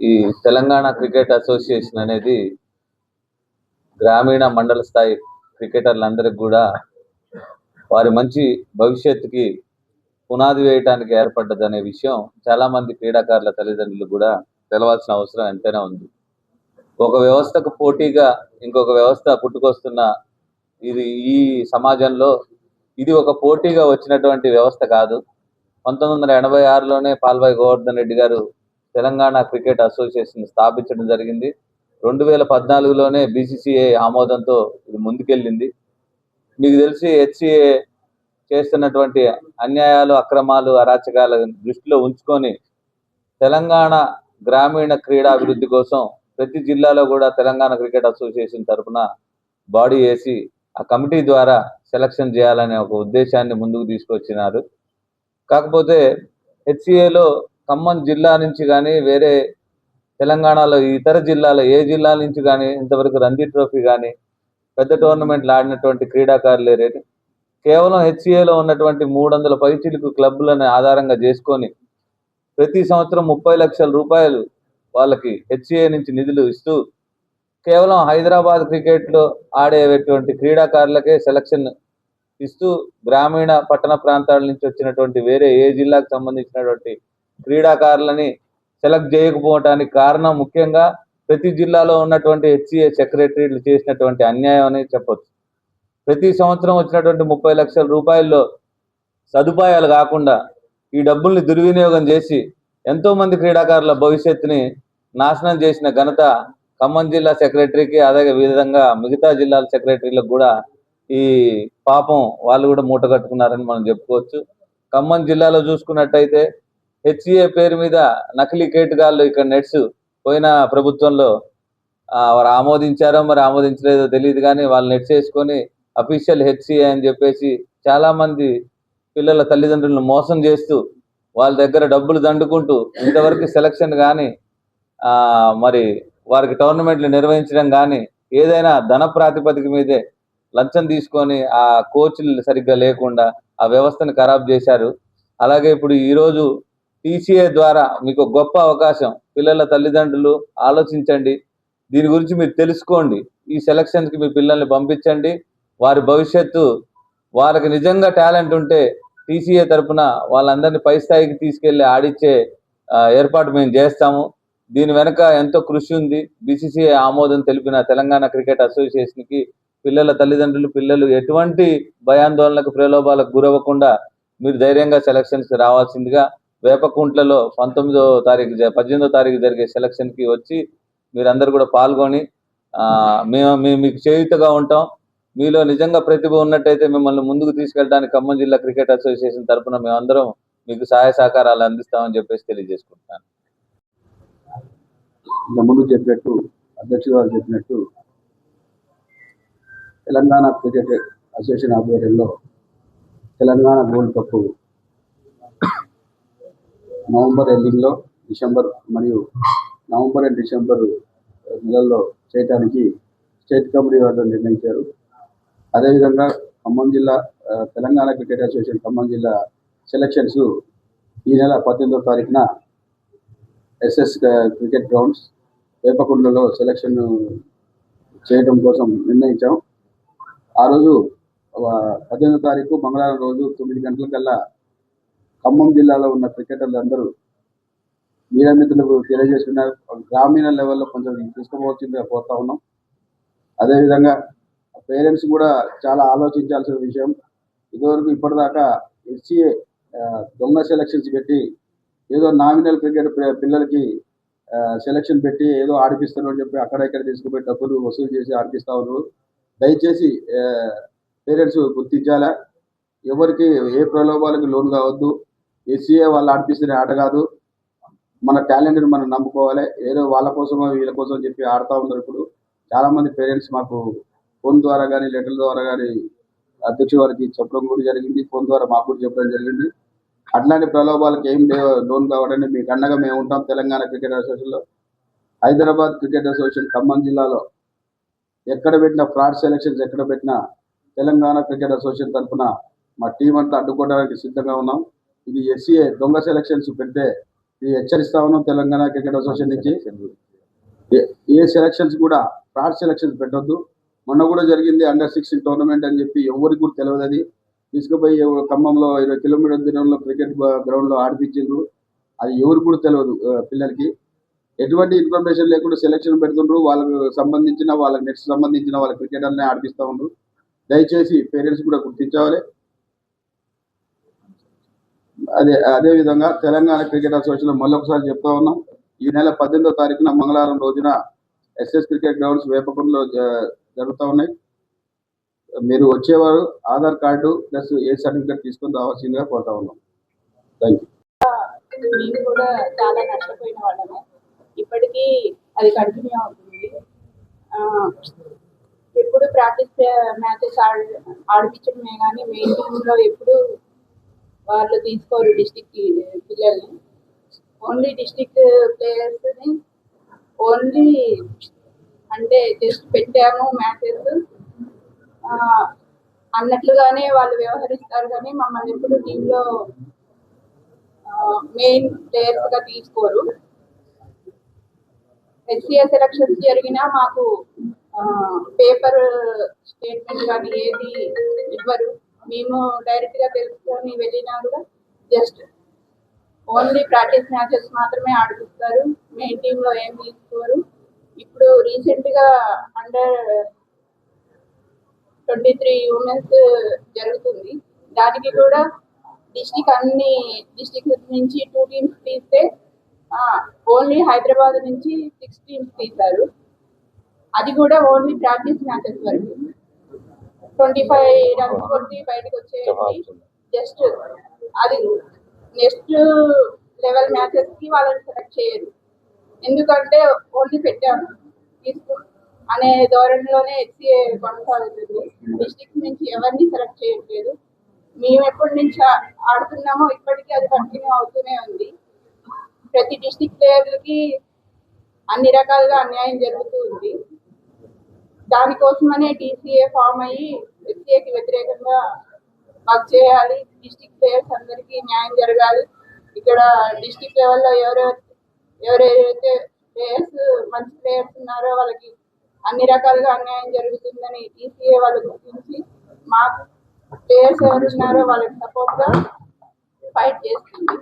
ఈ Telangana cricket association అనేది గ్రామీణ మండల స్థాయి క్రికెటర్లందరికీ కూడా వారి మంచి భవిష్యత్తుకి పునాది వేయడానికి ఏర్పడ్డదనే విషయం చాలా మంది క్రీడాకారుల తల్లిదండ్రులు కూడా తెలవాల్సిన అవసరం ఎంతైనా ఉంది. ఒక వ్యవస్థకు పోటీగా ఇంకొక వ్యవస్థ పుట్టుకొస్తున్న ఈ సమాజంలో ఇది ఒక పోటీగా వచ్చినటువంటి వ్యవస్థ కాదు. 1986లోనే పాల్వాయి గోవర్ధన్ రెడ్డి గారు తెలంగాణ క్రికెట్ అసోసియేషన్ స్థాపించడం జరిగింది. 2014లోనే బీసీసీఐ ఆమోదంతో ఇది ముందుకెళ్ళింది. మీకు తెలిసి హెచ్సిఏ చేస్తున్నటువంటి అన్యాయాలు, అక్రమాలు, అరాచకాల దృష్టిలో ఉంచుకొని తెలంగాణ గ్రామీణ క్రీడాభివృద్ధి కోసం ప్రతి జిల్లాలో కూడా తెలంగాణ క్రికెట్ అసోసియేషన్ తరఫున బాడీ వేసి ఆ కమిటీ ద్వారా సెలక్షన్ చేయాలనే ఒక ఉద్దేశాన్ని ముందుకు తీసుకొచ్చినారు. కాకపోతే హెచ్సిఏలో ఖమ్మం జిల్లా నుంచి కానీ వేరే తెలంగాణలో ఇతర జిల్లాలో ఏ జిల్లా నుంచి కానీ ఇంతవరకు రంజీ ట్రోఫీ కానీ పెద్ద టోర్నమెంట్లు ఆడినటువంటి క్రీడాకారులే రేటు కేవలం హెచ్సిఏలో ఉన్నటువంటి 300 పైచిలుకు క్లబ్లను ఆధారంగా చేసుకొని ప్రతి సంవత్సరం 30 లక్షల రూపాయలు వాళ్ళకి హెచ్సిఏ నుంచి నిధులు ఇస్తూ కేవలం హైదరాబాద్ క్రికెట్లో ఆడేటువంటి క్రీడాకారులకే సెలక్షన్ ఇస్తూ గ్రామీణ పట్టణ ప్రాంతాల నుంచి వచ్చినటువంటి వేరే ఏ జిల్లాకు సంబంధించినటువంటి క్రీడాకారులని సెలెక్ట్ చేయకపోవడానికి కారణం ముఖ్యంగా ప్రతి జిల్లాలో ఉన్నటువంటి హెచ్సిఏ సెక్రటరీలు చేసినటువంటి అన్యాయం అని చెప్పొచ్చు. ప్రతి సంవత్సరం వచ్చినటువంటి 30 లక్షల రూపాయల్లో సదుపాయాలు కాకుండా ఈ డబ్బుల్ని దుర్వినియోగం చేసి ఎంతో మంది క్రీడాకారుల భవిష్యత్తుని నాశనం చేసిన ఘనత ఖమ్మం జిల్లా సెక్రటరీకి, అదే విధంగా మిగతా జిల్లాల సెక్రటరీలకు కూడా ఈ పాపం వాళ్ళు కూడా మూట కట్టుకున్నారని మనం చెప్పుకోవచ్చు. ఖమ్మం జిల్లాలో చూసుకున్నట్టయితే హెచ్సిఏ పేరు మీద నకిలీ కేటగాళ్ళు ఇక్కడ నెట్స్ పోయిన ప్రభుత్వంలో వారు ఆమోదించారో మరి ఆమోదించలేదో తెలియదు, కానీ వాళ్ళు నెట్స్ వేసుకొని అఫీషియల్ హెచ్సిఏ అని చెప్పేసి చాలా మంది పిల్లల తల్లిదండ్రులను మోసం చేస్తూ వాళ్ళ దగ్గర డబ్బులు దండుకుంటూ ఇంతవరకు సెలక్షన్ కానీ మరి వారికి టోర్నమెంట్లు నిర్వహించడం కానీ ఏదైనా ధన ప్రాతిపదిక మీదే లంచం తీసుకొని ఆ కోచ్లు సరిగ్గా లేకుండా ఆ వ్యవస్థను ఖరాబ్ చేశారు. అలాగే ఇప్పుడు ఈరోజు టీసీఏ ద్వారా మీకు గొప్ప అవకాశం, పిల్లల తల్లిదండ్రులు ఆలోచించండి, దీని గురించి మీరు తెలుసుకోండి, ఈ సెలక్షన్స్కి మీ పిల్లల్ని పంపించండి. వారి భవిష్యత్తు వారికి నిజంగా టాలెంట్ ఉంటే టీసీఏ తరఫున వాళ్ళందరినీ పై స్థాయికి తీసుకెళ్లి ఆడిచ్చే ఏర్పాటు మేము చేస్తాము. దీని వెనక ఎంతో కృషి ఉంది. బీసీసీఐ ఆమోదం తెలిపిన తెలంగాణ క్రికెట్ అసోసియేషన్కి పిల్లల తల్లిదండ్రులు, పిల్లలు ఎటువంటి భయాందోళనకు, ప్రలోభాలకు గురవ్వకుండా మీరు ధైర్యంగా సెలక్షన్స్కి రావాల్సిందిగా వేపకుంట్లలో 18వ తారీఖు జరిగే సెలక్షన్కి వచ్చి మీరందరూ కూడా పాల్గొని మేము మీకు చేయుతగా ఉంటాం. మీలో నిజంగా ప్రతిభ ఉన్నట్టయితే మిమ్మల్ని ముందుకు తీసుకెళ్ళడానికి ఖమ్మం జిల్లా క్రికెట్ అసోసియేషన్ తరఫున మేమందరం మీకు సహాయ సహకారాలు అందిస్తామని చెప్పేసి తెలియజేసుకుంటున్నాను. ముందు చెప్పినట్టు అధ్యక్షుడు గారు చెప్పినట్టు తెలంగాణ క్రికెట్ అసోసియేషన్ ఆధ్వర్యంలో తెలంగాణ గోల్డ్ కప్ నవంబర్ ఎండింగ్లో డిసెంబర్ మరియు నవంబర్ అండ్ డిసెంబర్ నెలల్లో చేయడానికి స్టేట్ కమిటీ వాళ్ళు నిర్ణయించారు. అదేవిధంగా ఖమ్మం జిల్లా తెలంగాణ క్రికెట్ అసోసియేషన్ ఖమ్మం జిల్లా సెలక్షన్స్ ఈ నెల 18వ తారీఖున ఎస్ఎస్ క్రికెట్ గ్రౌండ్స్ వేపకుండలో సెలక్షన్ చేయడం కోసం నిర్ణయించాం. ఆ రోజు 18వ తారీఖు మంగళవారం రోజు 9 గంటలకల్లా ఖమ్మం జిల్లాలో ఉన్న క్రికెటర్లు అందరూ మీడియా మిత్రులకు తెలియజేస్తున్నారు. గ్రామీణ లెవెల్లో కొంచెం తీసుకోవాల్సిందిగా కోరుతా ఉన్నాం. అదేవిధంగా పేరెంట్స్ కూడా చాలా ఆలోచించాల్సిన విషయం. ఇదివరకు ఇప్పటిదాకా హెచ్సిఏ దొంగ సెలక్షన్స్ పెట్టి ఏదో నామినల్ క్రికెట్ పిల్లలకి సెలక్షన్ పెట్టి ఏదో ఆడిపిస్తారు అని చెప్పి అక్కడ ఇక్కడ తీసుకుపోయి డబ్బులు వసూలు చేసి ఆడిపిస్తూ ఉన్నారు. దయచేసి పేరెంట్స్ గుర్తించాలా, ఎవరికి ఏ ప్రలోభాలకు లోన్ కావద్దు. హెచ్సిఏ వాళ్ళు ఆడిపిస్తున్న ఆట కాదు, మన టాలెంట్ని మనం నమ్ముకోవాలి. ఏదో వాళ్ళ కోసమో వీళ్ళ కోసం చెప్పి ఆడుతూ ఉన్నారు. ఇప్పుడు చాలామంది పేరెంట్స్ మాకు ఫోన్ ద్వారా కానీ లెటర్ల ద్వారా కానీ అధ్యక్షుడు వారికి చెప్పడం కూడా జరిగింది, ఫోన్ ద్వారా మాకు కూడా చెప్పడం జరిగింది. అట్లాంటి ప్రలోభాలకు ఏం లోన్ కావడానికి మీకు అండగా మేము ఉంటాం. తెలంగాణ క్రికెట్ అసోసియేషన్లో హైదరాబాద్ క్రికెట్ అసోసియేషన్ ఖమ్మం జిల్లాలో ఎక్కడ పెట్టినా ఫ్రాడ్ సెలక్షన్స్ ఎక్కడ పెట్టినా తెలంగాణ క్రికెట్ అసోసియేషన్ తరఫున మా టీం అంతా అడ్డుకోవడానికి సిద్ధంగా ఉన్నాం. ఇది హెచ్సిఏ దొంగ సెలక్షన్స్ పెడితే ఇది హెచ్చరిస్తా ఉన్నాం తెలంగాణ క్రికెట్ అసోసియేషన్ నుంచి. ఏ సెలక్షన్స్ కూడా ఫ్రాడ్ సెలక్షన్స్ పెట్టొద్దు. మొన్న కూడా జరిగింది అండర్-16 టోర్నమెంట్ అని చెప్పి ఎవరికి కూడా తెలియదు. అది తీసుకుపోయి ఖమ్మంలో 20 కిలోమీటర్ల దూరంలో క్రికెట్ గ్రౌండ్లో ఆడిపించిండ్రు. అది ఎవరికి కూడా తెలియదు. పిల్లలకి ఎటువంటి ఇన్ఫర్మేషన్ లేకుండా సెలక్షన్ పెడుతుండ్రు. వాళ్ళకి సంబంధించిన వాళ్ళకి నెక్స్ట్ సంబంధించిన వాళ్ళ క్రికెటర్నే ఆడిపిస్తూ ఉండ్రు. దయచేసి పేరెంట్స్ కూడా గుర్తించాలి. అదేవిధంగా తెలంగాణ క్రికెట్ అసోసియేషన్ మళ్ళొకసారి చెప్తా ఉన్నాం, ఈ నెల 18వ తారీఖున మంగళవారం రోజున ఎస్ఎస్ క్రికెట్ గ్రౌండ్స్ వేపకుండలో జరుగుతూ ఉన్నాయి. మీరు వచ్చేవారు ఆధార్ కార్డు ప్లస్ ఏ సర్టిఫికేట్ తీసుకొని రావాల్సిందిగా కోరుతా ఉన్నాం. Thank you. మేము కూడా చాలా నష్టపోయిన వాళ్ళమే. ఇప్పటికీ అది కంటిన్యూ అవుతుంది. ఎప్పుడు ప్రాక్టీస్ మ్యాచెస్ ఆడిపించడమే కానీ మెయిన్ టీమ్లో ఎప్పుడు వాళ్ళు తీసుకోరు డిస్టిక్ పిల్లల్ని. ఓన్లీ డిస్టిక్ ప్లేయర్స్ని ఓన్లీ అంటే జస్ట్ పెట్టాము మ్యాచెస్ అన్నట్లుగానే వాళ్ళు వ్యవహరిస్తారు, కానీ మమ్మల్ని ఎప్పుడు టీంలో మెయిన్ ప్లేయర్స్గా తీసుకోరు. హెచ్సిఏ సెలక్షన్స్ జరిగినా మాకు పేపర్ స్టేట్మెంట్ కానీ ఏది ఇవ్వరు. మేము డైరెక్ట్గా తెలుసుకొని వెళ్ళినా కూడా జస్ట్ ఓన్లీ ప్రాక్టీస్ మ్యాచెస్ మాత్రమే ఆడిపిస్తారు. మెయిన్ టీంలో ఏం తీసుకోరు. ఇప్పుడు రీసెంట్గా అండర్-23 ఉమెన్స్ జరుగుతుంది. దానికి కూడా అన్ని డిస్టిక్ నుంచి 2 టీమ్స్ తీస్తే ఓన్లీ హైదరాబాద్ నుంచి 6 టీమ్స్ తీశారు. అది కూడా ఓన్లీ ప్రాక్టీస్ మ్యాచెస్ వరకు 25 రన్స్ కొట్టి బయటకు వచ్చేయండి. జస్ట్ అది నెక్స్ట్ లెవెల్ మ్యాచెస్ కి వాళ్ళని సెలెక్ట్ చేయరు. ఎందుకంటే ఓన్లీ పెట్టాము తీసుకు అనే ధోరణిలోనే హెచ్సిఏ కొనసాగుతుంది. డిస్ట్రిక్ట్ నుంచి ఎవరిని సెలెక్ట్ చేయట్లేదు. మేము ఎప్పటి నుంచి ఆడుతున్నామో ఇప్పటికీ అది కంటిన్యూ అవుతూనే ఉంది. ప్రతి డిస్ట్రిక్ట్ ప్లేయర్లకి అన్ని రకాలుగా అన్యాయం జరుగుతూ ఉంది. దానికోసమనే టీసీఏ ఫామ్ అయ్యి హెచ్సిఏకి వ్యతిరేకంగా వర్క్ చేయాలి. డిస్ట్రిక్ట్ ప్లేయర్స్ అందరికీ న్యాయం జరగాలి. ఇక్కడ డిస్ట్రిక్ట్ లెవెల్లో ఎవరైతే ప్లేయర్స్ మంచి ప్లేయర్స్ ఉన్నారో వాళ్ళకి అన్ని రకాలుగా అన్యాయం జరుగుతుందని టీసీఏ వాళ్ళు గుర్తించి మాకు ప్లేయర్స్ ఎవరున్నారో వాళ్ళకి సపోర్ట్గా ఫైట్ చేస్తుంది.